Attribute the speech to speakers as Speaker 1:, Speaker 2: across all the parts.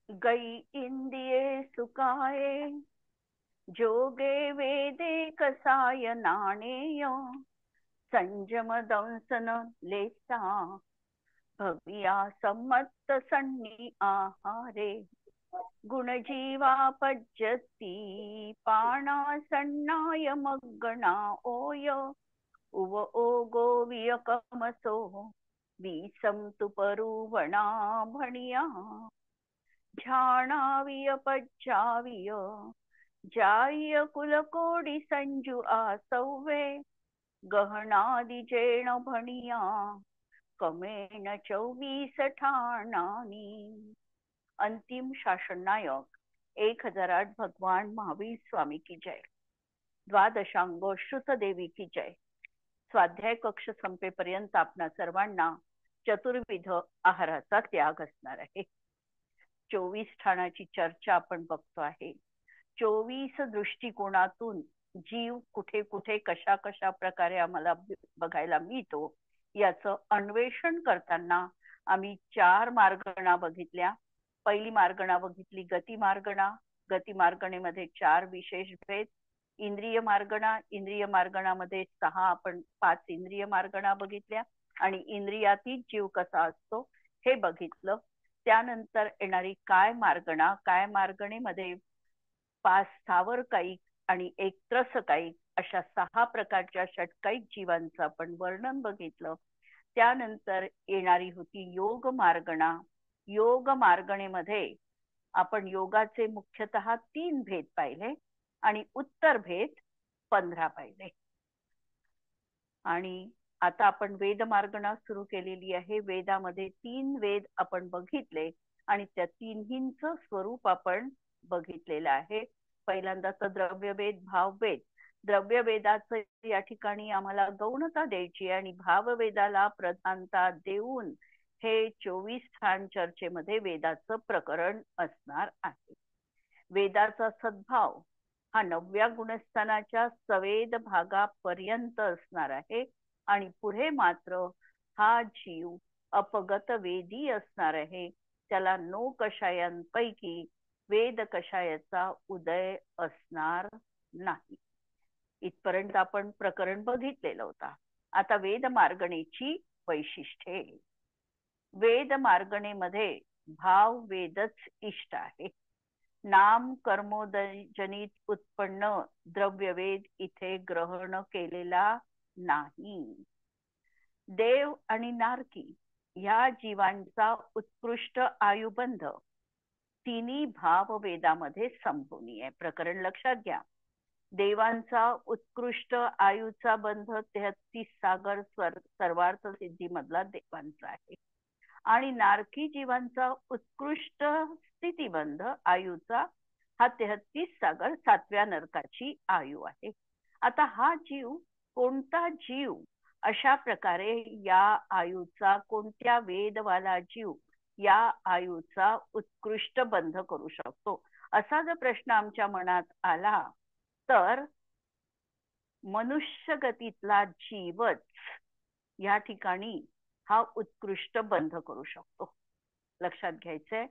Speaker 1: गई इंदिये सुकाये जोगे वेदे कसाय नाणेय संयम दंसन लेसा भविया सम्मत सन्नी आहारे गुणजीवा पज्यती पाणासन्नाय मग्गणा ओय उव ओगो वियकमसो विसं तु परुवणा भणिया झाणाविय पज्जाविय जाय कुलकोडी संजू आसव्वे गहनादिजेण भणिया कमेन 24 ठाणानी। अंतिम शासन नायक 1008 भगवान महावीर स्वामी की जय। द्वादशांग श्रुत देवी की जय। स्वाध्याय कक्ष संपेपर्यंत आपणा सर्वांना चतुर्विध आहाराचा त्याग असणार आहे। 24 ठाणाची चर्चा आपण बघतो आहे। 24 दृष्टिकोनातून जीव कुठे कुठे कशा कशा प्रकारे आम्हाला बघायला मिळतो याचं अन्वेषण करताना आम्ही 4 मार्गणा बघितल्या। पहिली मार्गणा बघितली गती मार्गणा। गती मार्गणेमध्ये 4 विशेष भेद। इंद्रिय मार्गणा, इंद्रिय मार्गणामध्ये 5 इंद्रिय मार्गणा बघितल्या आणि इंद्रियातीत जीव कसा असतो हे बघितलं। त्यानंतर येणारी काय मार्गणा, काय मार्गणेमध्ये 5 स्थावर कायिक आणि 1 त्रस कायिक अशा 6 प्रकारच्या षटकायिक जीवांचं आपण वर्णन बघितलं। त्यानंतर येणारी होती योग मार्गणा। योग मार्गणेमध्ये आपण योगाचे मुख्यतः 3 भेद पाहिले आणि उत्तर भेद 15 पाहिले। आणि आता आपण वेद मार्गणा सुरू केलेली आहे। वेदामध्ये 3 वेद आपण बघितले आणि त्या तिन्हींचं स्वरूप आपण बघितलेलं आहे। पहिल्यांदा तर द्रव्यवेद, भाववेद। द्रव्यवेदाचं या ठिकाणी आम्हाला गौणता द्यायची आणि भाववेदाला प्रधानता देऊन हे 24 ठाण चर्चेमध्ये वेदाचं प्रकरण असणार आहे। वेदाचा सद्भाव हा 9व्या गुणस्थानाच्या सवेद भागापर्यंत असणार आहे आणि पुढे मात्र हा जीव अपगत वेदी असणार आहे। त्याला 9 कषायांपैकी वेद कषायाचा उदय असणार नाही। इथपर्यंत आपण प्रकरण बघितलेलं होता। आता वेद मार्गणेची वैशिष्ट्ये। वेद मार्गणेमध्ये भाव वेदच इष्ट आहे। नाम कर्मोदजनित उत्पन्न द्रव्यवेद इथे ग्रहण केलेला नाही। देव आणि नारकी या जीवांचा उत्कृष्ट आयुबंध तिन्ही भाव वेदामध्ये संभवनीय। प्रकरण लक्षात घ्या। देवांचा उत्कृष्ट आयुचा बंध 33 सागर सर्वार्थ सिद्धी मधला देवांचा आहे आणि नारकी जीवांचा उत्कृष्ट स्थितीबंध आयुचा हा 33 सागर 7व्या नरकाची आयु आहे। आता हा जीव कोणता जीव अशा प्रकारे या आयुचा, कोणत्या वेदवाला जीव या आयुचा उत्कृष्ट बंध करू शकतो असा जर प्रश्न आमच्या मनात आला तर मनुष्य गतीतला जीवच या ठिकाणी हा उत्कृष्ट बंध करू शकतो। लक्षात घ्यायचंय,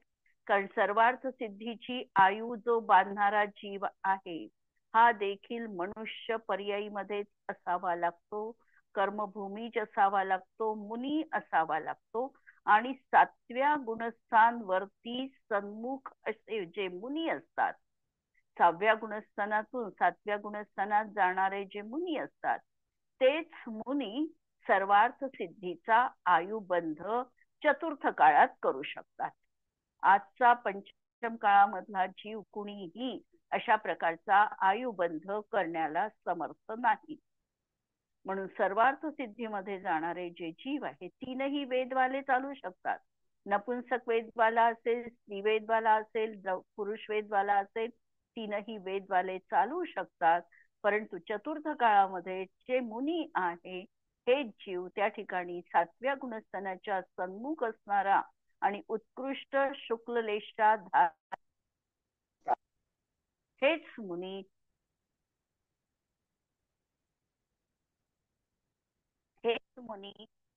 Speaker 1: कारण सर्वार्थ सिद्धीची आयु जो बांधणारा जीव आहे हा देखील मनुष्य पर्यायीमध्येच असावा लागतो, कर्मभूमीच असावा लागतो, मुनी असावा लागतो आणि 7व्या गुणस्थान वरती सन्मुख असे जे मुनी असतात, 6व्या गुणस्थानातून 7व्या गुणस्थानात जाणारे जे मुनी असतात तेच मुनी सर्वार्थ सिद्धीचा आयुबंध चतुर्थ काळात करू शकतात। आजचा पंचम काळामधला जीव कुणीही अशा प्रकारचा आयुबंध करण्याला समर्थ नाही। म्हणून सर्वार्थ सिद्धीमध्ये जाणारे जे जीव आहेत तीनही वेदवाले चालू शकतात। नपुंसक वेदवाला असेल, स्त्रीवेदवाला असेल, पुरुष वेदवाला असेल, तीनही वेदवाले चालू शकतात। परंतु चतुर्थ काळामध्ये जे मुनी आहे हे जीव त्या ठिकाणी 7व्या गुणस्थानाच्या सन्मुख असणारा आणि उत्कृष्ट शुक्ललेशा हेच मुनी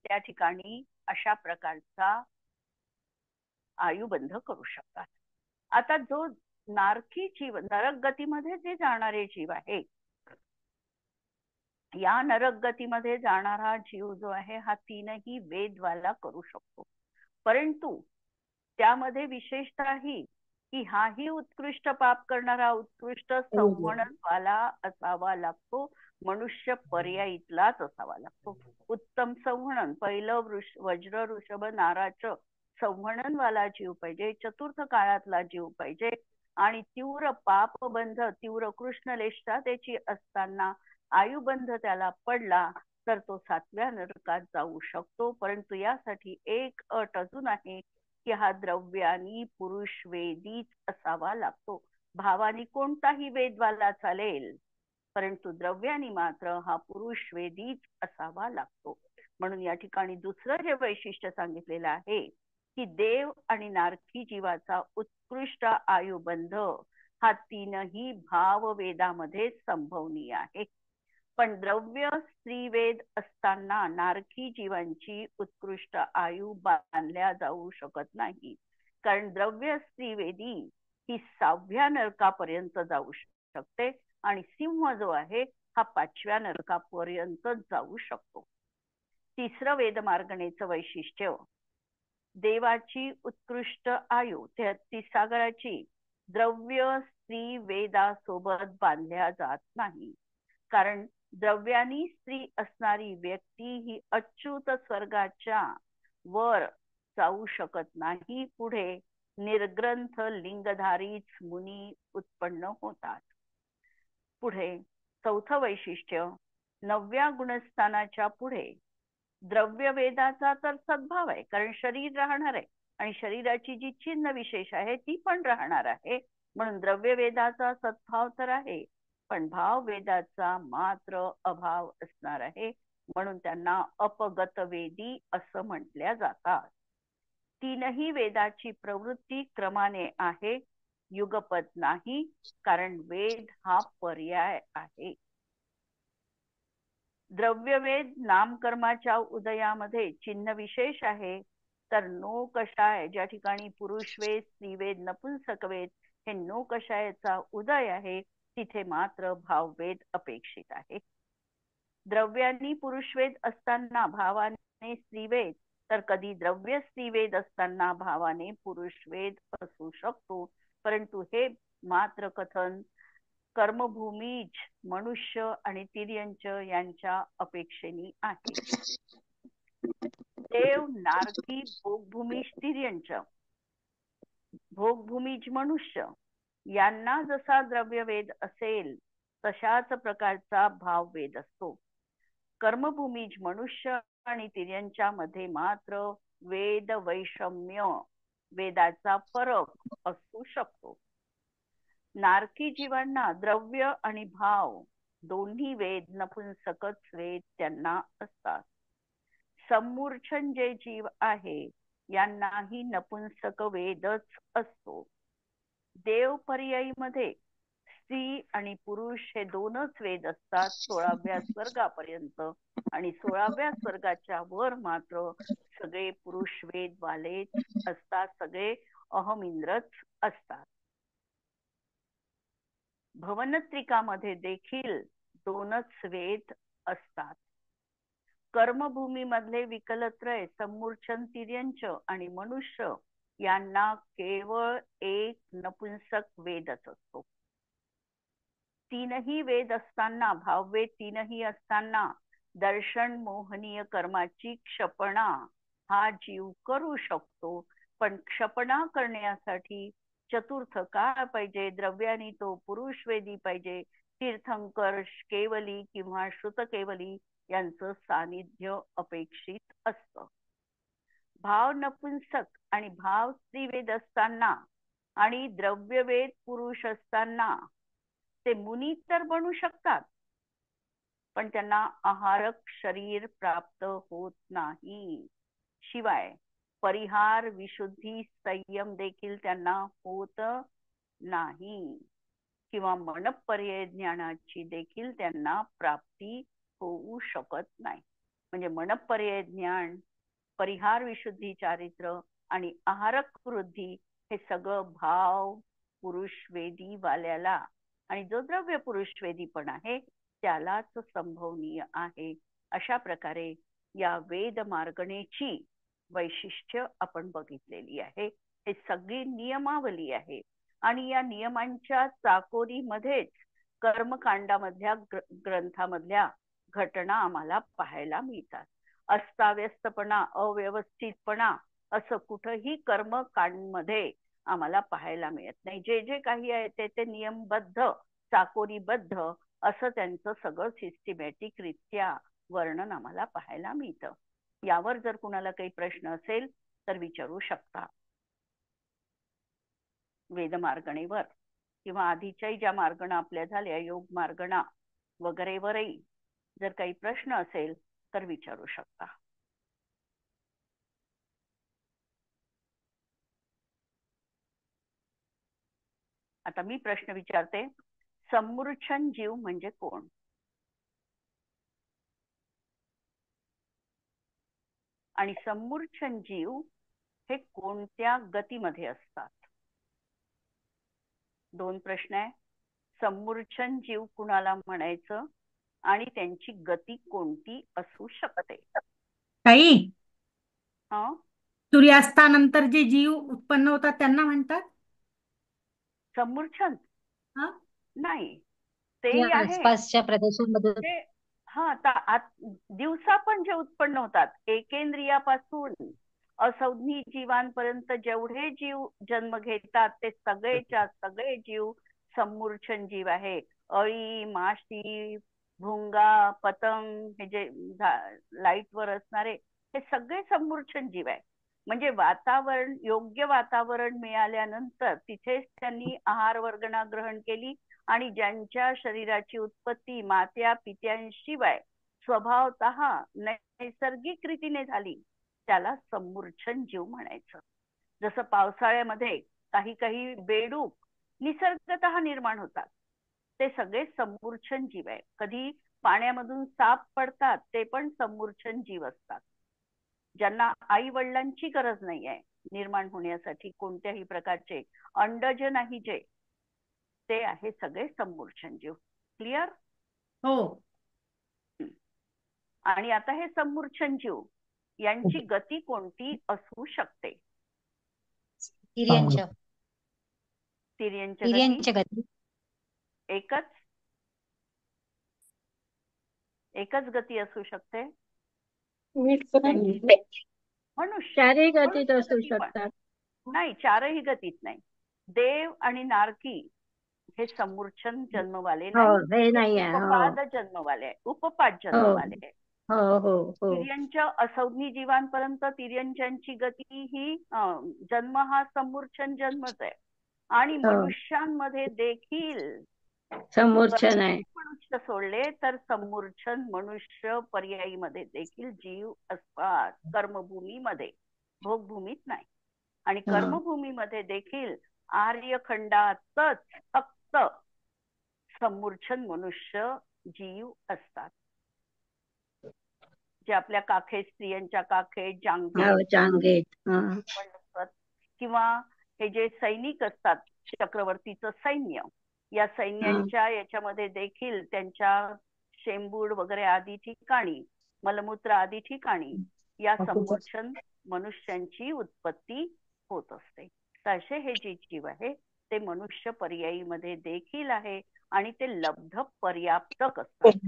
Speaker 1: त्या ठिकाणी अशा प्रकारचा आयुबंध करू शकतात। आता जो नारकी जीव, नरक गतीमध्ये जे जाणारे जीव आहे, या नरक गतीमध्ये जाणारा जीव जो आहे हा तीनही वेदवाला करू शकतो. परंतु त्यामध्ये विशेषतः ही की हाही उत्कृष्ट पाप करणारा उत्कृष्ट संवहनवाला असावा लागतो. मनुष्य पर्यायीतलाच असावा लागतो. उत्तम संवहन, पहिलं वज्र ऋषभ नाराचं संवहनवाला जीव पाहिजे, चतुर्थ काळातला जीव पाहिजे आणि तीव्र पापबंध, तीव्र कृष्णलेष्टा त्याची असताना आयुबंध त्याला पडला तर तो 7व्या नरकात जाऊ शकतो. परंतु यासाठी एक अट अजून आहे की हा द्रव्यानी पुरुष वेदीच असावा लागतो. भावानी कोणताही वेदवाला चालेल, परंतु द्रव्यानी मात्र हा पुरुष वेदीच असावा लागतो. म्हणून या ठिकाणी दुसरं जे वैशिष्ट्य सांगितलेलं आहे की देव आणि नारकी जीवाचा उत्कृष्ट आयुबंध हा तीनही भाव वेदामध्ये संभवनीय आहे. पण द्रव्य स्त्रीवेद असताना नारकी जीवांची उत्कृष्ट आयु बांधल्या जाऊ शकत नाही. कारण द्रव्य स्त्रीवेदी ही 6व्या नरकापर्यंत जाऊ शकते आणि सिंह जो आहे हा 5व्या नरकापर्यंत जाऊ शकतो. तिसरं वेदमार्गणेचं वैशिष्ट्य, देवाची उत्कृष्ट आयु 33 सागराची द्रव्य स्त्री वेदासोबत बांधल्या जात नाही. कारण द्रव्यानी स्त्री असणारी व्यक्ती ही अच्युत स्वर्गाच्या वर जाऊ शकत नाही. पुढे निर्ग्रंथ लिंगधारीच मुनी उत्पन्न होतात. पुढे चौथं वैशिष्ट्य, 9व्या गुणस्थानाच्या पुढे द्रव्य वेदाचा तर सद्भाव आहे, कारण शरीर राहणार आहे आणि शरीराची जी चिन्ह विशेष आहे ती पण राहणार आहे. म्हणून द्रव्य वेदाचा सद्भाव तर आहे, पण भाव वेदाचा मात्र अभाव असणार आहे. म्हणून त्यांना अपगत वेदी असं म्हटल्या जातात. तीनही वेदाची प्रवृत्ती क्रमाने आहे, युगपत नाही, कारण वेद हा पर्याय आहे. द्रव्यवेद नामकर्माच्या उदयामध्ये चिन्ह विशेष आहे, तर नो कषाय ज्या ठिकाणी पुरुषवेद स्त्रीवेद नपुंसकवेद हे नो कषायाचा उदय आहे तिथे मात्र भाववेद अपेक्षित आहे. द्रव्यांनी पुरुषवेद असताना भावाने स्त्रीवेद, तर कधी द्रव्य स्त्रीवेद असताना भावाने पुरुषवेद असू शकतो. परंतु हे मात्र कथन कर्मभूमीज मनुष्य आणि तिर्यंच यांच्या अपेक्षेने आहे. देव नारकी भोगभूमीज तिर्यंच, भोगभूमीज मनुष्य यांना जसा द्रव्यवेद असेल तशाच प्रकारचा भाववेद असतो. कर्मभूमीज मनुष्य आणि तिर्यंच्या मध्ये मात्र वेद वैषम्य, वेदाचा फरक असू शकतो. नारकी जीवांना द्रव्य आणि भाव दोन्ही वेद नपुंसकच वेद त्यांना असतात. समूर्छन जे जीव आहे यांनाही नपुंसक वेदच असतो. देव पर्यायी मध्ये स्त्री आणि पुरुष हे दोनच वेद असतात 16व्या स्वर्गापर्यंत, आणि 16व्या स्वर्गाच्या वर मात्र सगळे पुरुष वेद वालेच असतात, सगळे अहमिंद्रच असतात. भवनत्रिकामध्ये देखील दोनच वेद असतात. कर्मभूमी मधले विकलत्रय समूर्छन तिर्यंच आणि मनुष्य यांना केवळ एक नपुंसक वेदच असतो. तीनही वेद असताना, भाववेद तीनही असताना दर्शन मोहनीय कर्माची क्षपणा हा जीव करू शकतो. पण क्षपणा करण्यासाठी चतुर्थ काळ पाहिजे, द्रव्यानी तो पुरुषवेदी पाहिजे, तीर्थंकर केवली किंवा श्रुत केवली यांचं सानिध्य अपेक्षित असतं. भाव नपुंसक आणि भाव स्त्रीवेद असताना आणि द्रव्यवेद पुरुष असताना ते मुनी तर बनू शकतात, पण त्यांना आहारक शरीर प्राप्त होत नाही. शिवाय परिहार विशुद्धी संयम देखील त्यांना होत नाही, किंवा मनपर्यय ज्ञानाची देखील त्यांना प्राप्ती होऊ शकत नाही. म्हणजे मनपर्यय ज्ञान, परिहार विशुद्धी चारित्र आणि आहारक वृद्धी हे सगळं भाव पुरुषवेदी वाल्याला आणि जो द्रव्य पुरुषवेदी पण आहे त्यालाच संभवनीय आहे. अशा प्रकारे या वेद मार्गणेची वैशिष्ट्य आपण बघितलेली आहे. हे सगळी नियमावली आहे आणि या नियमांच्या चाकोरीमध्येच कर्मकांडामधल्या ग्रंथामधल्या घटना आम्हाला पाहायला मिळतात. अस्ताव्यस्तपणा, अव्यवस्थितपणा असं कुठंही कर्मकांडमध्ये आम्हाला पाहायला मिळत नाही. जे जे काही आहे ते नियमबद्ध, चाकोरीबद्ध असं त्यांचं सगळं सिस्टमॅटिक रित्या वर्णन आम्हाला पाहायला मिळतं. यावर जर कुणाला काही प्रश्न असेल तर विचारू शकता. वेदमार्गणेवर किंवा आधीच्याही ज्या मार्गणा आपल्या झाल्या, योग मार्गणा वगैरेवरही जर काही प्रश्न असेल तर विचारू शकता. आता मी प्रश्न विचारते, सम्मूर्छन जीव म्हणजे कोण? आणि सम्मूर्छन जीव हे कोणत्या गतीमध्ये असतात? दोन प्रश्न आहे. सम्मूर्छन जीव कुणाला म्हणायचं आणि त्यांची गती कोणती असू शकते?
Speaker 2: ताई,
Speaker 1: हा,
Speaker 2: सूर्यास्तानंतर जे जीव उत्पन्न होतात त्यांना म्हणतात
Speaker 1: सम्मूर्छन?
Speaker 2: हा?
Speaker 1: नाही,
Speaker 3: या
Speaker 1: तेही आहे
Speaker 3: आसपासच्या प्रदेशांमध्ये
Speaker 1: ते. हा, दिवसा पण जे उत्पन्न होतात एकेंद्रियापासून असंज्ञी जीवांपर्यंत जेवढे जीव जन्म घेतात ते सगळेच्या सगळे जीव सम्मूर्छन जीव आहे. अळी, माशी, भुंगा, पतंग, हे जे लाईटवर असणारे हे सगळे सम्मूर्छन जीव आहे. म्हणजे वातावरण, योग्य वातावरण मिळाल्यानंतर तिथेच त्यांनी आहार वर्गणा ग्रहण केली आणि ज्यांच्या शरीराची उत्पत्ती मात्या पित्यांशिवाय स्वभावतः नैसर्गिक रीतीने झाली त्याला सम्मूर्छन जीव म्हणायचं. जसं पावसाळ्यामध्ये काही काही बेडूक निसर्गतः निर्माण होतात, ते सगळे सम्मूर्छन जीव आहे. कधी पाण्यामधून साप पडतात ते पण सम्मूर्छन जीव असतात. ज्यांना आई वडिलांची गरज नाही आहे निर्माण होण्यासाठी कोणत्याही प्रकारचे, अंडज नाही जे, ते आहे सगळे सम्मूर्छन जीव. क्लिअर?
Speaker 2: हो.
Speaker 1: आणि आता हे सम्मूर्छन जीव यांची गती कोणती असू शकते?
Speaker 3: तिर्यंच
Speaker 1: तिर्यंच गती एकच गती असू शकते. मनुष्य
Speaker 2: चारही गतीत
Speaker 1: मनुष्य
Speaker 2: असू
Speaker 1: गती पण
Speaker 2: शकतात.
Speaker 1: नाही, चारही गतीत नाही. देव आणि नारकी हे सम्मूर्छन जन्मवाले
Speaker 2: हो,
Speaker 1: नाही,
Speaker 2: हे नाही आहे.
Speaker 1: उपपाद जन्मवाले आहे, उपपाद
Speaker 2: हो
Speaker 1: जन्मवाले आहे.
Speaker 2: हो हो हो
Speaker 1: तिर्यंच असंज्ञी जीवांपर्यंत तिर्यंचांची गती ही जन्म हा सम्मूर्छन जन्मच आहे. आणि
Speaker 2: हो,
Speaker 1: मनुष्यांमध्ये देखील
Speaker 2: सम्मूर्छन आहे.
Speaker 1: मनुष्य सोडले तर सम्मूर्छन मनुष्य पर्यायीमध्ये देखील जीव असतात. कर्मभूमीमध्ये, भोगभूमीत नाही. आणि
Speaker 2: हो.
Speaker 1: कर्मभूमीमध्ये देखील आर्यखंडातच फक्त सम्मूर्छन मनुष्य जीव असतात. जे आपल्या काखेत, स्त्रियांच्या काखेत, जांघेत
Speaker 2: हो, जांघेत. हा.
Speaker 1: असतात. किंवा हे जे सैनिक असतात, चक्रवर्तीचं सैन्य, या
Speaker 2: हा.
Speaker 1: सैन्यांच्या याच्यामध्ये देखील त्यांच्या शेंबूड वगैरे आदी ठिकाणी, मलमूत्र आदी ठिकाणी या सम्मूर्छन मनुष्यांची उत्पत्ती होत असते. तर असे हे जे जीव आहे ते मनुष्य पर्यायीमध्ये देखील आहे आणि ते लब्ध पर्याप्तक असतात.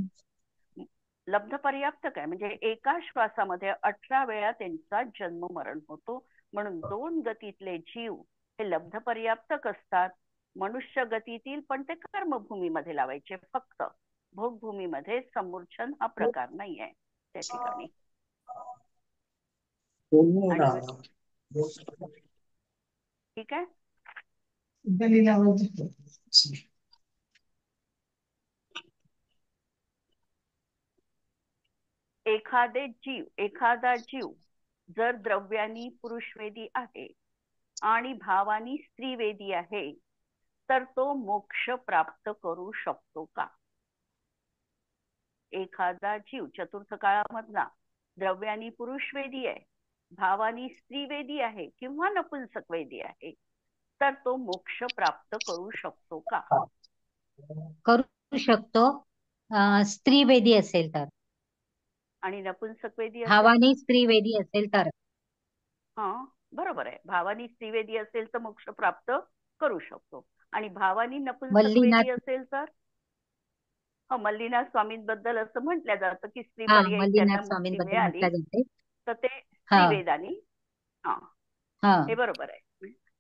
Speaker 1: लब्ध पर्याप्तक आहे म्हणजे एका श्वासामध्ये 18 वेळा त्यांचा जन्म मरण होतो. म्हणून दोन गतीतले जीव हे लब्ध पर्याप्तक असतात. मनुष्य गतीतील पण ते कर्मभूमीमध्ये लावायचे, फक्त भोगभूमीमध्ये सम्मूर्छन हा प्रकार नाही आहे त्या ठिकाणी. ठीक आहे. एखादा जीव जर द्रव्यानी पुरुषवेदी आहे आणि भावानी स्त्रीवेदी आहे तर तो मोक्ष प्राप्त करू शकतो का? एखादा जीव चतुर्थ काळामधला द्रव्यानी पुरुषवेदी आहे, भावानी स्त्रीवेदी आहे किंवा नपुंसकवेदी आहे, तर तो मोक्ष प्राप्त करू शकतो का?
Speaker 3: करू शकतो. स्त्रीवेदी असेल तर.
Speaker 1: आणि नपुंसकवेदी असेल तर?
Speaker 3: भावाने स्त्रीवेदी असेल तर.
Speaker 1: हा, बरोबर आहे. भावानी स्त्रीवेदी असेल तर मोक्ष प्राप्त करू शकतो. आणि भावानी नपुंसकवेदी
Speaker 3: मल्लीनाथ.
Speaker 1: असेल तर? हो, मल्लीनाथ स्वामींबद्दल असं म्हटलं जातं की स्त्री
Speaker 3: हा,
Speaker 1: पर्यायी त्यांना
Speaker 3: मल्लीनाथ
Speaker 1: मुक्ती
Speaker 3: स्वामींबद्दल
Speaker 1: मिळाली,
Speaker 3: म्हटलं जाते.
Speaker 1: तर ते
Speaker 3: हा
Speaker 1: स्त्रीवेदानी. हा,
Speaker 3: हा
Speaker 1: हे बरोबर आहे.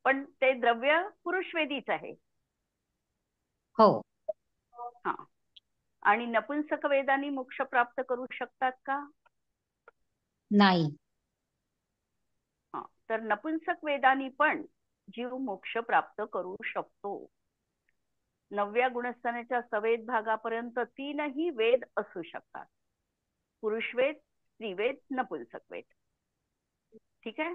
Speaker 1: पण ते द्रव्य पुरुषवेदीच आहे.
Speaker 3: हो.
Speaker 1: हा. आणि नपुंसक वेदानी मोक्ष प्राप्त करू शकतात का?
Speaker 3: नाही.
Speaker 1: हा, तर नपुंसक वेदानी पण जीव मोक्ष प्राप्त करू शकतो. 9व्या गुणस्थानाच्या सवेद भागापर्यंत 3ही वेद असू शकतात. पुरुषवेद, स्त्रीवेद, नपुंसक वेद. ठीक आहे.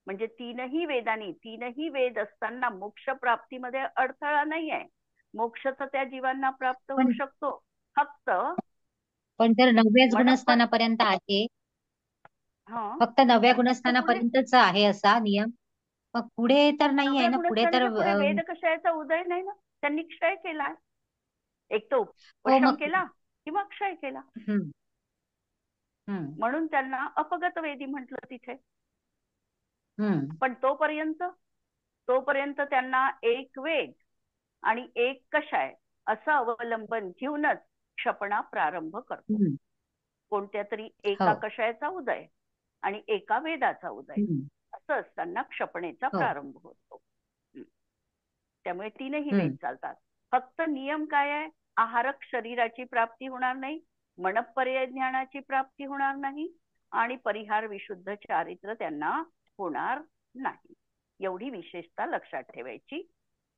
Speaker 1: म्हणजे 3ही वेद असताना मोक्ष प्राप्तीमध्ये अडथळा नाही आहे. मोक्ष तर त्या जीवांना प्राप्त होऊ
Speaker 3: पण
Speaker 1: शकतो. फक्त
Speaker 3: पण जर 9व्याच
Speaker 1: मनपर
Speaker 3: गुणस्थानापर्यंत आहे,
Speaker 1: हा,
Speaker 3: फक्त 9व्या
Speaker 1: तर पुढे
Speaker 3: गुणस्थानापर्यंतच आहे असा नियम. मग पुढे तर नाही आहे
Speaker 1: 9व्या
Speaker 3: ना, पुढे तर
Speaker 1: गुणस्थानाच्या पुढे वेद कशाचा उदय नाही ना. त्यांनी क्षय केला. एक तर
Speaker 3: हो
Speaker 1: उपशम
Speaker 3: मग.
Speaker 1: केला किंवा क्षय केला.
Speaker 3: हम्म हम्म
Speaker 1: म्हणून त्यांना अपगत वेदी म्हटलं तिथे.
Speaker 3: हम्म
Speaker 1: पण तोपर्यंत त्यांना एक वेद आणि एक कषाय असं अवलंबन घेऊनच क्षपणा प्रारंभ करतो.
Speaker 3: हम्म
Speaker 1: कोणत्या तरी
Speaker 3: हो.
Speaker 1: एका कषायाचा उदय आणि एका वेदाचा उदय असं असताना क्षपणेचा
Speaker 3: हो.
Speaker 1: प्रारंभ होतो. त्यामुळे 3ही वेद
Speaker 3: हम्म
Speaker 1: चालतात. फक्त नियम काय आहे? आहारक शरीराची प्राप्ती होणार नाही, मनपर्याय ज्ञानाची प्राप्ती होणार नाही आणि परिहार विशुद्ध चारित्र्य त्यांना होणार नाही. एवढी विशेषता लक्षात ठेवायची.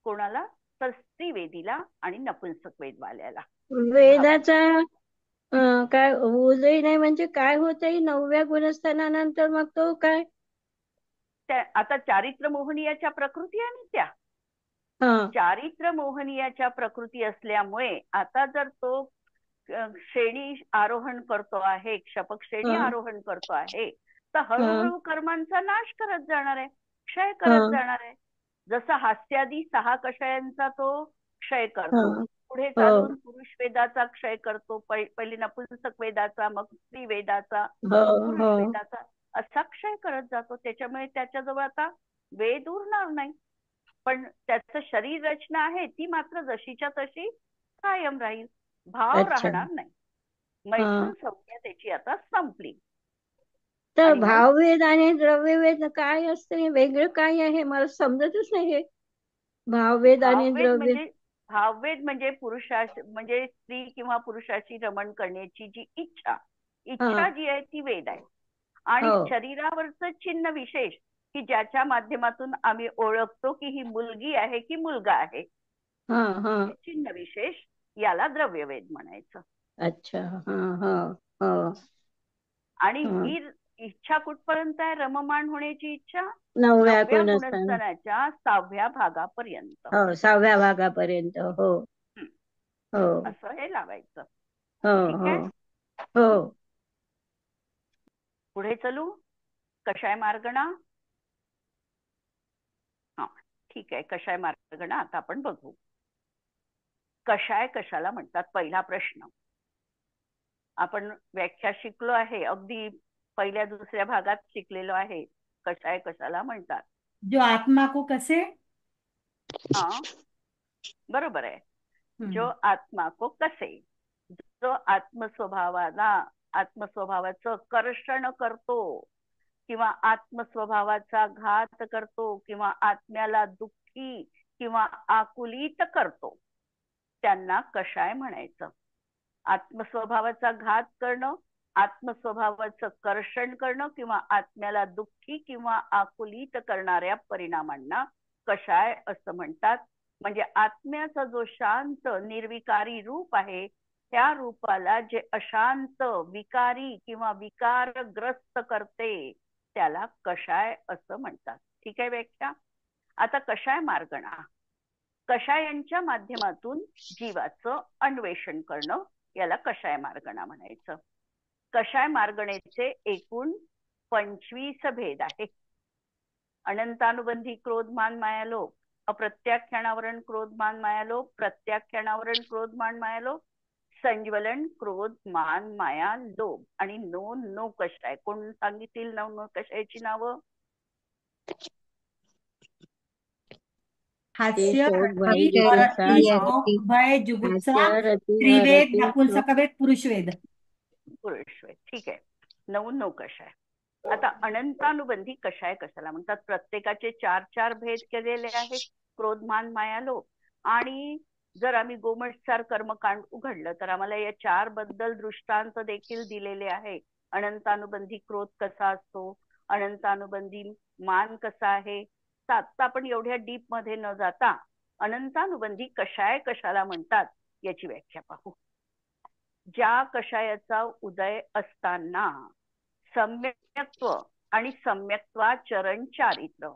Speaker 1: कोणाला? तर स्त्रीवेदीला आणि नपुंसक वेदवाल्याला.
Speaker 4: वेदाचा काय उदय नाही म्हणजे काय होतंय 9व्या गुणस्थानानंतर? मग तो काय?
Speaker 1: आता चारित्र मोहनीयाच्या प्रकृती आहे ना त्या.
Speaker 4: हा
Speaker 1: चारित्र मोहनीयाच्या प्रकृती असल्यामुळे आता जर तो श्रेणी आरोहण करतो आहे, क्षपक श्रेणी
Speaker 4: हा
Speaker 1: आरोहण करतो आहे, तर
Speaker 4: हा
Speaker 1: हळूहळू कर्मांचा नाश करत जाणार आहे, क्षय
Speaker 4: हा
Speaker 1: करत जाणार आहे. जसं हास्यादी 6 कषयांचा तो क्षय
Speaker 4: हा
Speaker 1: करतो, पुढे
Speaker 4: हो
Speaker 1: चालून पुरुष वेदाचा क्षय करतो, पहिले नपुंसक वेदाचा, मग स्त्री वेदाचा,
Speaker 4: हो
Speaker 1: मग पुरुष
Speaker 4: हो
Speaker 1: वेदाचा, असा क्षय करत जातो. त्याच्यामुळे त्याच्याजवळ आता वेद उरणार नाही. पण त्याचं शरीर रचना आहे ती मात्र जशीच्या तशी कायम राहील. भाव
Speaker 4: अच्छा.
Speaker 1: राहणार नाही.
Speaker 4: हा
Speaker 1: मैथून संज्ञा त्याची आता संपली.
Speaker 4: तर
Speaker 1: आणि मग
Speaker 4: भाववेद आणि द्रव्यवेद काय असते? वेगळं काय आहे? मला समजतच नाही हे भाववेद आणि
Speaker 1: भाववेद
Speaker 4: द्रव्य.
Speaker 1: म्हणजे भाववेद म्हणजे म्हणजे स्त्री किंवा पुरुषाशी रमण करण्याची जी
Speaker 4: हा
Speaker 1: इच्छा जी आहे ती वेद आहे. आणि
Speaker 4: हो
Speaker 1: शरीरावरचं चिन्ह विशेष की ज्याच्या माध्यमातून आम्ही ओळखतो की ही मुलगी आहे की मुलगा आहे,
Speaker 4: हा हा
Speaker 1: हे चिन्ह विशेष, याला द्रव्यवेद म्हणायचं.
Speaker 4: अच्छा. हा हा हो
Speaker 1: आणि
Speaker 4: हा
Speaker 1: ही इच्छा कुठपर्यंत आहे? रममाण होण्याची इच्छा
Speaker 4: 9व्या
Speaker 1: 9व्या
Speaker 4: गुणस्थान.
Speaker 1: गुणस्थानाच्या 6व्या भागापर्यंत.
Speaker 4: हो 6व्या भागापर्यंत. हो
Speaker 1: हं,
Speaker 4: हो
Speaker 1: असं हे लावायचं.
Speaker 4: हो
Speaker 1: ठीक
Speaker 4: हो
Speaker 1: आहे.
Speaker 4: हो
Speaker 1: पुढे चलू. कषाय मार्गणा. हा, ठीक आहे. कषाय मार्गणा आता आपण बघू. कषाय कशाला म्हणतात? पहिला प्रश्न. आपण व्याख्या शिकलो आहे, अगदी पहिल्या दुसऱ्या भागात शिकलेलो आहे. कषाय कशाला म्हणतात?
Speaker 2: जो आत्मा को कसे.
Speaker 1: हा, बरोबर आहे. जो
Speaker 2: हम्म.
Speaker 1: आत्मा को कसे, जो आत्मस्वभावाचं कर्षण करतो किंवा आत्मस्वभावाचा घात करतो किंवा आत्म्याला दुःखी किंवा आकुलित करतो, त्यांना कषाय म्हणायचं. आत्मस्वभावाचा घात करणं, आत्मस्वभावाचं कर्षण करणं किंवा आत्म्याला दुःखी किंवा आकुलित करणाऱ्या परिणामांना कषाय असं म्हणतात. म्हणजे आत्म्याचा जो शांत निर्विकारी रूप आहे, त्या रूपाला जे अशांत, विकारी किंवा विकारग्रस्त करते, त्याला कषाय असं म्हणतात. ठीक आहे व्याख्या. आता कषाय मार्गणा. कषायांच्या माध्यमातून जीवाचं अन्वेषण करणं, याला कषाय मार्गणा म्हणायचं. कषाय मार्गणेचे एकूण 25 भेद आहेत. अनंतानुबंधी क्रोध मान माया लोभ अप्रत्याख्यानावरण क्रोध मान माया लोभ, प्रत्याख्यानावरण क्रोध मान माया लोभ, संज्वलन क्रोध मान माया लोभ आणि नो नो कषाय. कोण सांगितली नो नो कषायची नावं?
Speaker 2: हास्य,
Speaker 4: शोक, भय,
Speaker 2: रती,
Speaker 4: जिज्ञासा,
Speaker 2: अरती,
Speaker 3: हास्य,
Speaker 2: शोक,
Speaker 3: रती,
Speaker 2: भय, जुगुप्सा,
Speaker 4: हास्य, रती,
Speaker 2: त्रिवेद,
Speaker 4: अरती, शोक.
Speaker 2: नपुंसकवेद, पुरुषवेद.
Speaker 1: पुरुषवेद. ठीक आहे. नऊ नो कषाय. आता अनंतानुबंधी कषाय कशाला म्हणतात? प्रत्येकाचे 4 भेद केलेले आहेत, क्रोध मान माया लोभ. आणि जर आम्ही गोमटसार कर्मकांड उघडलं तर आम्हाला या 4 बद्दल दृष्टांत देखील दिलेले आहे. अनंतानुबंधी क्रोध कसा असतो, अनंतानुबंधी मान कसा आहे. आता आपण एवढ्या डीप मध्ये न जाता अनंतानुबंधी कषाय कशाला म्हणतात याची व्याख्या पाहू. ज्या कषायाचा उदय असताना सम्यक्त्व आणि सम्यक्त्वाचरण चारित्र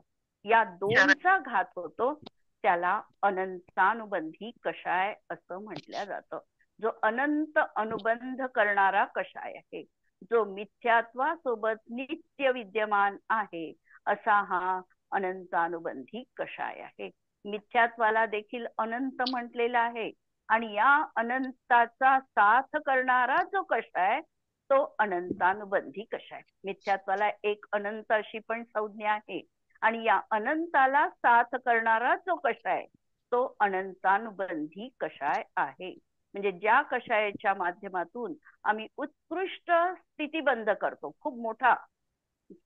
Speaker 1: या दोनचा घात होतो त्याला अनंतानुबंधी कषाय असं म्हटलं जातं. जो अनंत अनुबंध करणारा कषाय आहे, जो मिथ्यात्वासोबत नित्य विद्यमान आहे, असा हा अनंतानुबंधी कषाय आहे. मिथ्यात्वाला देखील अनंत म्हटलेला आहे आणि या अनंताचा साथ करणारा जो कषाय तो अनंतानुबंधी कषाय. मिथ्यात्वाला एक अनंत अशी पण संज्ञा आहे आणि या अनंताला साथ करणारा जो कषाय तो अनंतानुबंधी कषाय आहे. म्हणजे ज्या कषायाच्या माध्यमातून आम्ही उत्कृष्ट स्थितीबंध करतो, खूप मोठा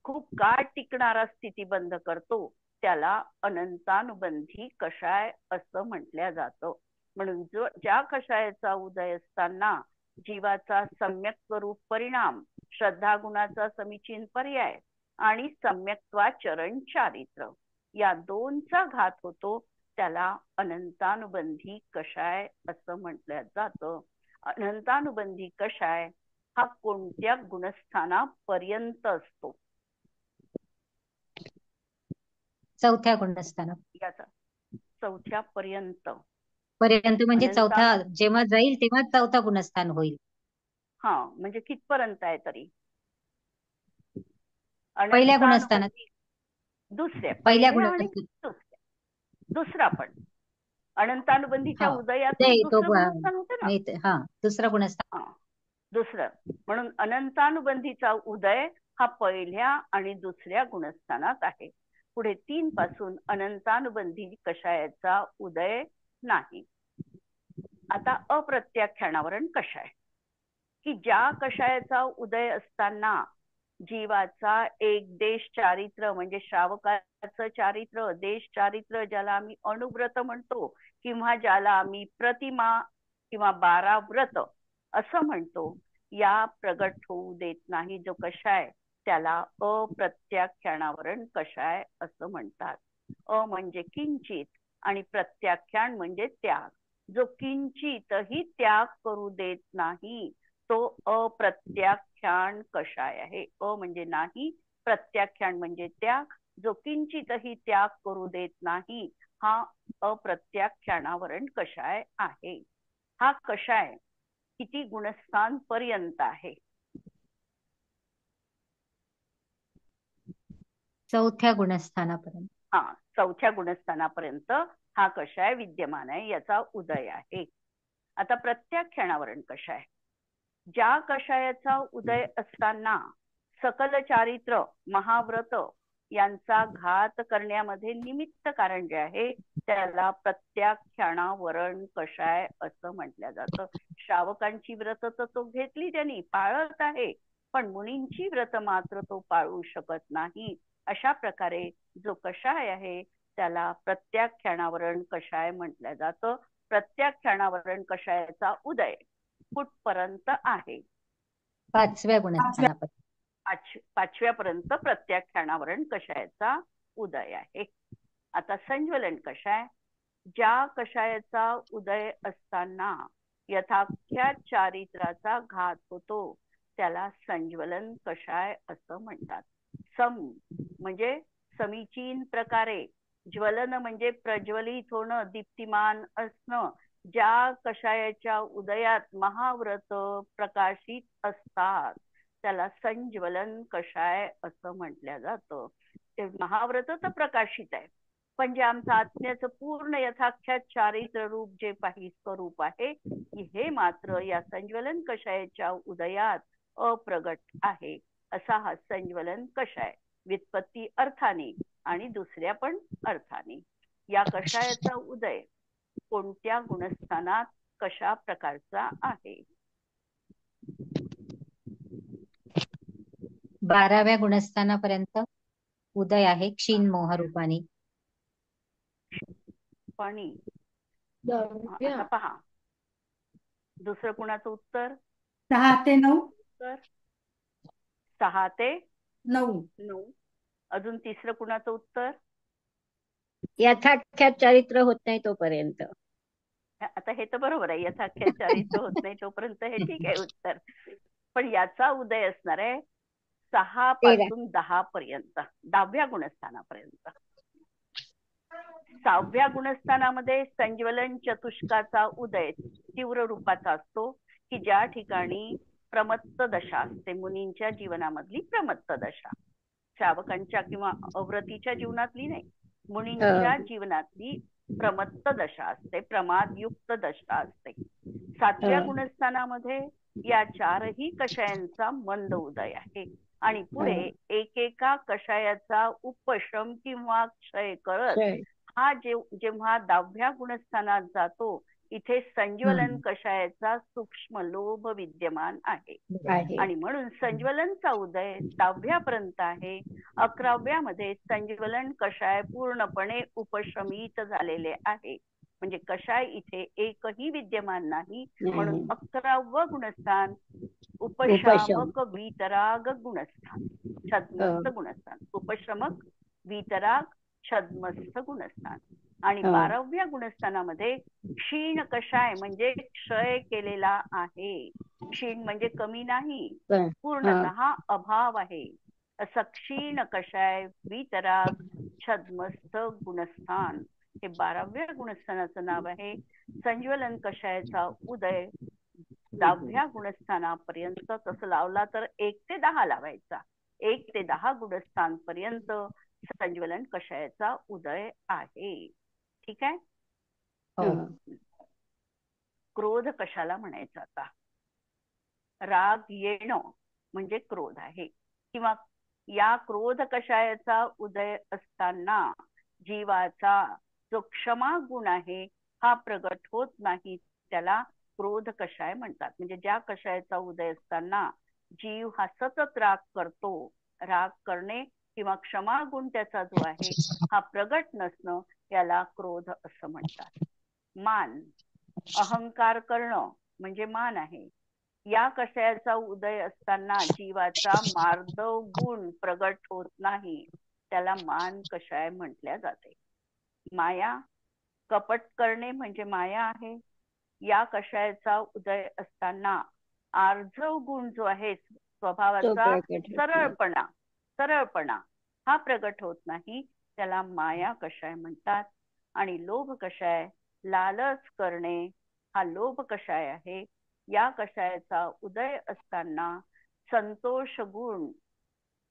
Speaker 1: खूप काळ टिकणारा स्थितीबंध करतो, त्याला अनंतानुबंधी कषाय असं म्हटलं जातं. म्हणून ज्या कषायाचा उदय असताना जीवाचा सम्यक स्वरूप परिणाम, श्रद्धा गुणाचा समीचीन पर्याय आणि सम्यक्त्वाचरण चारित्र या दोनचा घात होतो त्याला अनंतानुबंधी कषाय असं म्हटलं जातं. अनंतानुबंधी कषाय हा कोणत्या गुणस्थानापर्यंत असतो?
Speaker 3: 4थ्या गुणस्थानात.
Speaker 1: याचा 4थ्या पर्यंत.
Speaker 3: पर्यंत म्हणजे चौथा,
Speaker 1: अनंतानु
Speaker 3: जेव्हा जाईल तेव्हा 4था गुणस्थान होईल.
Speaker 1: हा म्हणजे कितपर्यंत आहे तरी?
Speaker 3: पहिल्या गुणस्थानात.
Speaker 1: अनंतानुबंधी दुसऱ्या,
Speaker 3: पहिल्या
Speaker 1: पहिल्या आणि
Speaker 3: गुणस्थानात.
Speaker 1: दुसरा पण अनंतानुबंधीच्या
Speaker 3: हा,
Speaker 1: उदयातच
Speaker 3: उदय तो
Speaker 1: दुसरं गुणस्थान होतं ना.
Speaker 3: हा, दुसरा गुणस्थान.
Speaker 1: हा, दुसरं. म्हणून अनंतानुबंधीचा उदय हा पहिल्या आणि दुसऱ्या गुणस्थानात आहे. पुढे 3 पासून अनंतानुबंधी कषायाचा उदय नाही. आता अप्रत्याख्यानावरण कषाय, की ज्या कषायाचा उदय असताना जीवाचा एक देश चारित्र म्हणजे श्रावकाचं चारित्र, देश चारित्र ज्याला आम्ही अनुव्रत म्हणतो किंवा ज्याला आम्ही प्रतिमा किंवा 12 व्रत असं म्हणतो, या प्रगट होऊ देत नाही जो कषाय त्याला अप्रत्याख्यानावरण कषाय असं म्हणतात. म्हणजे किंचित आणि प्रत्याख्यान म्हणजे त्याग. जो किंचितही त्याग करू देत नाही तो अप्रत्याख्यान कषाय आहे. म्हणजे नाही, प्रत्याख्यान म्हणजे त्याग. जो किंचितही त्याग करू देत नाही हा अप्रत्याख्यानावरण कषाय आहे. हा कषाय किती गुणस्थान पर्यंत आहे?
Speaker 3: 4थ्या गुणस्थानापर्यंत.
Speaker 1: हा, 4थ्या गुणस्थानापर्यंत हा कषाय विद्यमान आहे, याचा उदय आहे. आता प्रत्याख्यानावरण कषाय, ज्या कषायाचा उदय असताना सकल चारित्र महाव्रत यांचा घात करण्यामध्ये निमित्त कारण जे आहे त्याला प्रत्याख्यानावरण कषाय असं म्हटलं जातं. श्रावकांची व्रत तर तो घेतली त्यांनी, पाळत आहे, पण मुनींची व्रत मात्र तो पाळू शकत नाही. अशा प्रकारे जो कषाय आहे त्याला प्रत्याख्यानावरण कषाय म्हटलं जातं. प्रत्याख्यानावरण कषायाचा उदय कुठपर्यंत आहे?
Speaker 3: 5व्या गुणस्थानापर्यंत.
Speaker 1: 5व्यापर्यंत प्रत्याख्यानावरण कषायाचा उदय आहे. आता संज्वलन कषाय, ज्या कषायाचा उदय असताना यथाख्या चारित्राचा घात होतो त्याला संज्वलन कषाय असं म्हणतात. सम म्हणजे समीचीन प्रकारे, ज्वलन म्हणजे प्रज्वलित होणं, दीप्तिमान असणं. ज्या कषायाच्या उदयात महाव्रत प्रकाशित असतात त्याला संज्वलन कषाय असं म्हटलं जातं. ते महाव्रत तर प्रकाशित आहे म्हणजे आमचं आत्म्याचं पूर्ण यथाख्यात चारित्र रूप जे काही स्वरूप आहे हे मात्र या संज्वलन कषायाच्या उदयात अप्रगट आहे. असा हा संज्वलन कषाय व्युत्पत्ती अर्थाने आणि दुसऱ्या पण अर्थाने. या कषायाचा उदय कोणत्या गुणस्थानात कशा प्रकारचा आहे?
Speaker 3: 12व्या गुणस्थानापर्यंत उदय आहे क्षीण मोह रूपाने.
Speaker 1: पाणी.
Speaker 4: दहाव्या.
Speaker 1: आता पहा, दुसरं कुणाचं उत्तर?
Speaker 2: 6 ते 9.
Speaker 1: उत्तर 6 ते
Speaker 2: 9.
Speaker 1: 9. अजून तिसरं कुणाचं उत्तर?
Speaker 4: यथाख्यात चारित्र होत नाही तोपर्यंत.
Speaker 1: आता हे तर बरोबर आहे, यथाख्यात चारित्र होत नाही तोपर्यंत हे ठीक आहे उत्तर. पण याचा उदय असणार आहे 6 पासून 10 पर्यंत, 10व्या गुणस्थानापर्यंत. 6व्या गुणस्थानामध्ये संज्वलन चतुष्काचा उदय तीव्र रूपाचा असतो की ज्या ठिकाणी प्रमत्त दशा असते, मुनींच्या जीवनामधली प्रमत्त दशा. श्रावकांच्या किंवा अव्रतीच्या जीवनातली नाही, मुनींच्या जीवनातली प्रमत्त दशा असते, प्रमादयुक्त दशा असते. 7व्या गुणस्थानामध्ये या 4ही कषायांचा मंद उदय आहे आणि पुढे एकेका कषायाचा उपशम किंवा क्षय करत हा जेव्हा 10व्या गुणस्थानात जातो इथे संज्वलन कषायाचा सूक्ष्म लोभ विद्यमान आहे. आणि म्हणून संज्वलनचा उदय 10व्यापर्यंत आहे. 11व्यामध्ये संज्वलन कषाय पूर्णपणे उपशमित झालेले आहे, म्हणजे कषाय इथे एकही विद्यमान नाही. म्हणून 11वं गुणस्थान उपशामक वीतराग गुणस्थान, छद्मस्थ गुणस्थान. उपशमक वीतराग छद्मस्थ गुणस्थान. आणि 12व्या गुणस्थानामध्ये क्षीण कषाय म्हणजे क्षय केलेला आहे. क्षीण म्हणजे कमी नाही, पूर्णतः अभाव आहे. असं क्षीण कषाय वीतराग छद्मस्थ गुणस्थान हे 12व्या गुणस्थानाचं नाव आहे. संज्वलन कषायाचा उदय 10व्या गुणस्थानापर्यंत तसं लावला तर 1 ते 10 लावायचा. 1 ते 10 गुणस्थान पर्यंत संज्वलन कषायाचा उदय आहे. ठीक आहे. क्रोध कशाला म्हणायचं? आता राग येणं म्हणजे क्रोध आहे, किंवा या क्रोध कषायाचा उदय असताना जीवाचा जो क्षमा गुण आहे हा प्रगट होत नाही, त्याला क्रोध कषाय म्हणतात. म्हणजे ज्या कषायाचा उदय असताना जीव हा सतत राग करतो, राग करणे किंवा क्षमा गुण त्याचा जो आहे हा प्रगट नसणं, याला क्रोध असं म्हणतात. मान, अहंकार करणं म्हणजे मान आहे. या कषायाचा उदय असताना जीवाचा मार्दव गुण प्रगट होत नाही, त्याला मान कषाय म्हटल्या जाते. माया, कपट करणे म्हणजे माया आहे. या कषायाचा उदय असताना आर्जव गुण जो आहे स्वभावाचा सरळपणा हा प्रगट होत नाही, त्याला माया कषाय म्हणतात. आणि लोभ कषाय, लालच करणे हा लोभ कषाय आहे. या कषायाचा उदय असताना संतोष गुण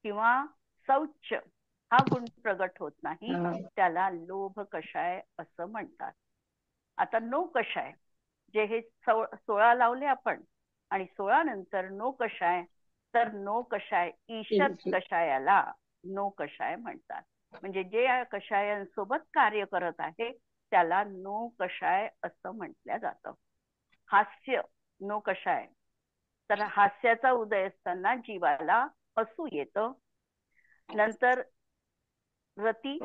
Speaker 1: किंवा शौच हा गुण प्रगट होत नाही, त्याला लोभ कषाय असं म्हणतात. आता नो कषाय, जे हे 16 लावले आपण आणि 16 नंतर नो कषाय, तर नो कषाय ईशत कषायाला नो कषाय म्हणतात. म्हणजे जे या कषायांसोबत कार्य करत आहे त्याला नो कषाय असं म्हटलं जातं. हास्य नो कषाय, तर हास्याचा उदय असताना जीवाला हसू येतं. नंतर रती,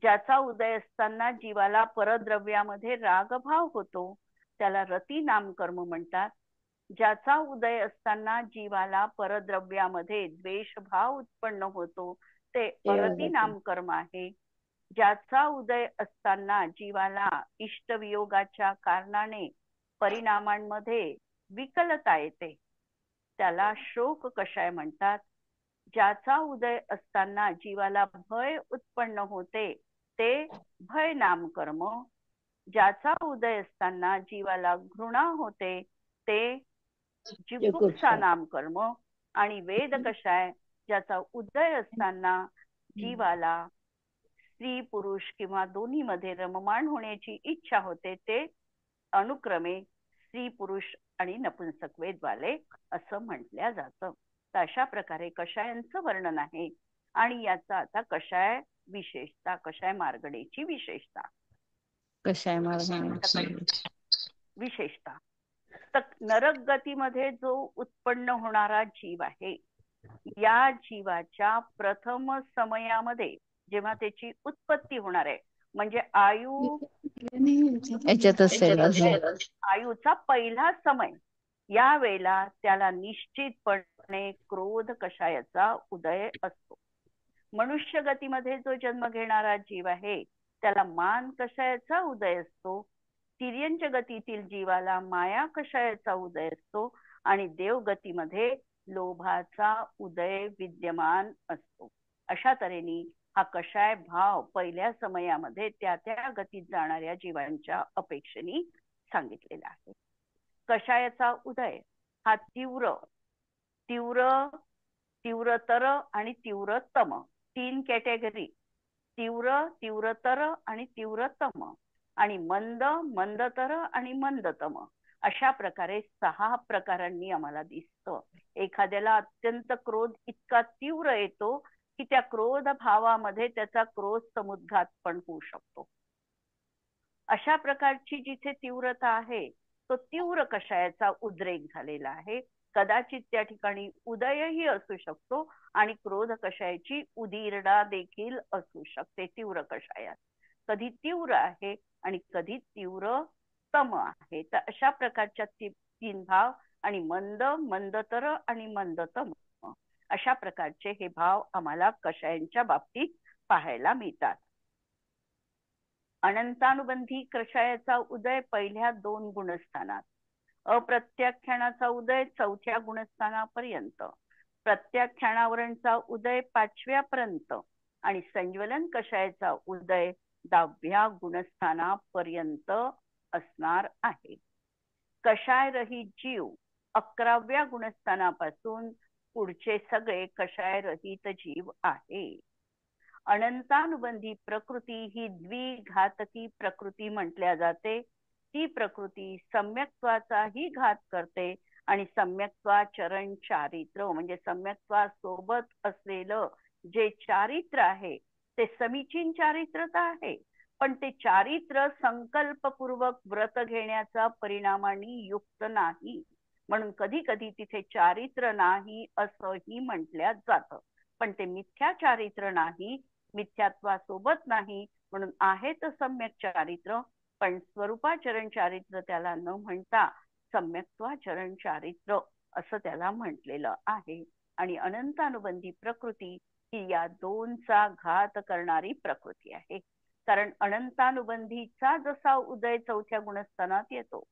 Speaker 1: ज्याचा उदय असताना जीवाला परद्रव्यामध्ये रागभाव होतो त्याला रती नामकर्म म्हणतात. ज्याचा उदय असताना जीवाला परद्रव्यामध्ये द्वेषभाव उत्पन्न होतो ते अरती नामकर्म आहे. ज्याचा उदय असताना जीवाला इष्टवियोगाच्या कारणाने परिणामांमध्ये विकलता येते त्याला शोक कषाय म्हणतात. ज्याचा उदय असताना जीवाला भय उत्पन्न होते ते भय नामकर्म. ज्याचा उदय असताना जीवाला घृणा होते ते जिगुप्सा नामकर्म. आणि वेद कषाय, ज्याचा उदय असताना जीवाला स्त्री पुरुष किंवा दोन्ही मध्ये रममाण होण्याची इच्छा होते ते अनुक्रमे स्त्री पुरुष आणि नपुंसक वेदवाले असं म्हटल्या जातं. तर अशा प्रकारे कषायांचं वर्णन आहे. आणि याचा आता कषाय विशेषता, कषाय मार्गणेची विशेषता.
Speaker 5: कषाय मार्गणे
Speaker 1: विशेषता तर नरक गतीमध्ये जो उत्पन्न होणारा जीव आहे, या जीवाच्या प्रथम समयामध्ये जेव्हा त्याची उत्पत्ती होणार आहे, म्हणजे
Speaker 5: याच्यात असेल
Speaker 1: आयुचा पहिला समय, या वेळेला त्याला निश्चितपणे क्रोध कषायाचा उदय असतो. मनुष्य गतीमध्ये जो जन्म घेणारा जीव आहे त्याला मान कषायाचा उदय असतो. तिर्यंच गतीतील जीवाला माया कषायाचा उदय असतो. आणि देवगतीमध्ये लोभाचा उदय विद्यमान असतो. अशा तऱ्हेने हा कषाय भाव पहिल्या समयामध्ये त्या त्या गतीत जाणाऱ्या जीवांच्या अपेक्षेने सांगितलेला आहे. कषायाचा उदय हा तीव्र, तीव्रतर आणि तीव्रतम, तीन कॅटेगरी, तीव्र, तीव्रतर आणि तीव्रतम, आणि मंद, मंदतर आणि मंदतम, अशा प्रकारे 6 प्रकारांनी आम्हाला दिसतं. एखाद्याला अत्यंत क्रोध इतका तीव्र येतो की त्या क्रोध भावामध्ये त्याचा क्रोध समुद्घात पण होऊ शकतो. अशा प्रकारची जिथे तीव्रता आहे तो तीव्र कषायाचा उद्रेक झालेला आहे. कदाचित त्या ठिकाणी उदयही असू शकतो आणि क्रोध कषायाची उदीरणा देखील असू शकते. तीव्र कषायात कधी तीव्र आहे आणि कधी तीव्र तम आहे. तर अशा प्रकारच्या 3 भाव, आणि मंद, मंदतर आणि मंदतम, अशा प्रकारचे हे भाव आम्हाला कषायांच्या बाबतीत पाहायला मिळतात. अनंतानुबंधी कषायाचा उदय पहिल्या 2 गुणस्थानात, अप्रत्याख्यानाचा उदय 4थ्या गुणस्थानापर्यंत, प्रत्याख्यानावरणचा उदय 5व्या पर्यंत, आणि संज्वलन कषायाचा उदय 10व्या गुणस्थानापर्यंत असणार आहे. कषाय रहित जीव 11व्या गुणस्थानापासून पुढचे सगळे कषाय रहित जीव आहे. अनंतानुबंधी प्रकृती ही द्विघातकी प्रकृती म्हटल्या जाते. ती प्रकृती सम्यक्त्वाचाही घात करते आणि सम्यक्त्वाचरण चारित्र म्हणजे सम्यक्त्वासोबत असलेलं जे चारित्र आहे ते समीचीन चारित्रता आहे, पण ते चारित्र संकल्पपूर्वक व्रत घेण्याचा परिणामाने युक्त नाही. म्हणून कधी कधी तिथे चारित्र नाही असंही म्हटल्या जातं. पण ते मिथ्या चारित्र नाही, मिथ्यात्वासोबत नाही, म्हणून आहे तर सम्यक चारित्र, पण स्वरूपाचरण चारित्र त्याला न म्हणता सम्यक्त्वाचरण चारित्र असं त्याला म्हटलेलं आहे. आणि अनंतानुबंधी प्रकृती ही या 2चा घात करणारी प्रकृती आहे. कारण अनंतानुबंधीचा जसा उदय 4थ्या गुणस्थानात येतो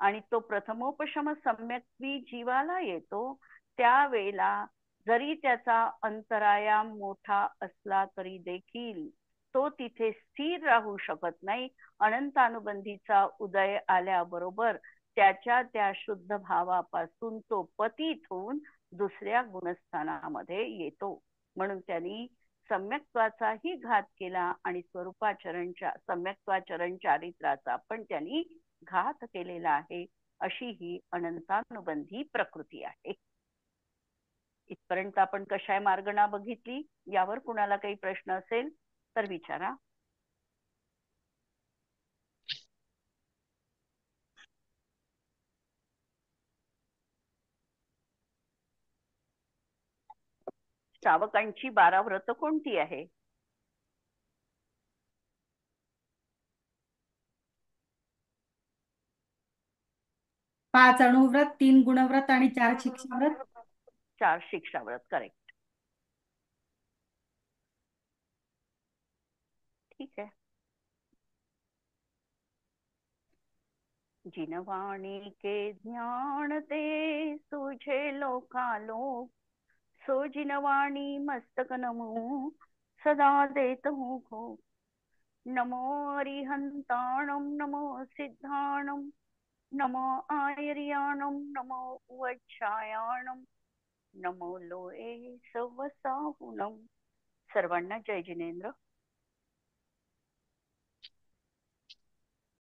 Speaker 1: आणि तो प्रथमोपशम सम्यक्त्वी जीवाला येतो, त्यावेळेला जरी त्याचा अंतरायाम मोठा असला तरी देखील तो तिथे स्थिर राहू शकत नाही. अनंतानुबंधीचा उदय आल्याबरोबर त्याच्या त्या शुद्ध भावापासून तो पतित होऊन 2ऱ्या गुणस्थानामध्ये येतो. म्हणून त्यांनी सम्यक्त्वाचाही घात केला आणि सम्यक्त्वाचरण चारित्राचा पण त्यांनी घात केलेला आहे. अशी ही अनंतानुबंधी प्रकृती आहे. इथपर्यंत आपण कषाय मार्गणा बघितली. यावर कुणाला काही प्रश्न असेल तर विचारा. श्रावकांची 12 व्रत कोणती आहे?
Speaker 2: पाच अणुव्रत, 3 गुणव्रत आणि 4 शिक्षाव्रत.
Speaker 1: 4 शिक्षाव्रत, करेक्ट. ठीक है. जिनवाणी के ज्ञान ते तुझे लोकालोक, सो जिनवाणी मस्तक नमो सदा देत हूँ खो. नमो अरिहंताणम नमो सिद्धाणम नमो आयर्याणम नमो वच्छायाणम नमो लोये सवसाहुनम. सर्वांना जय जिनेंद्र.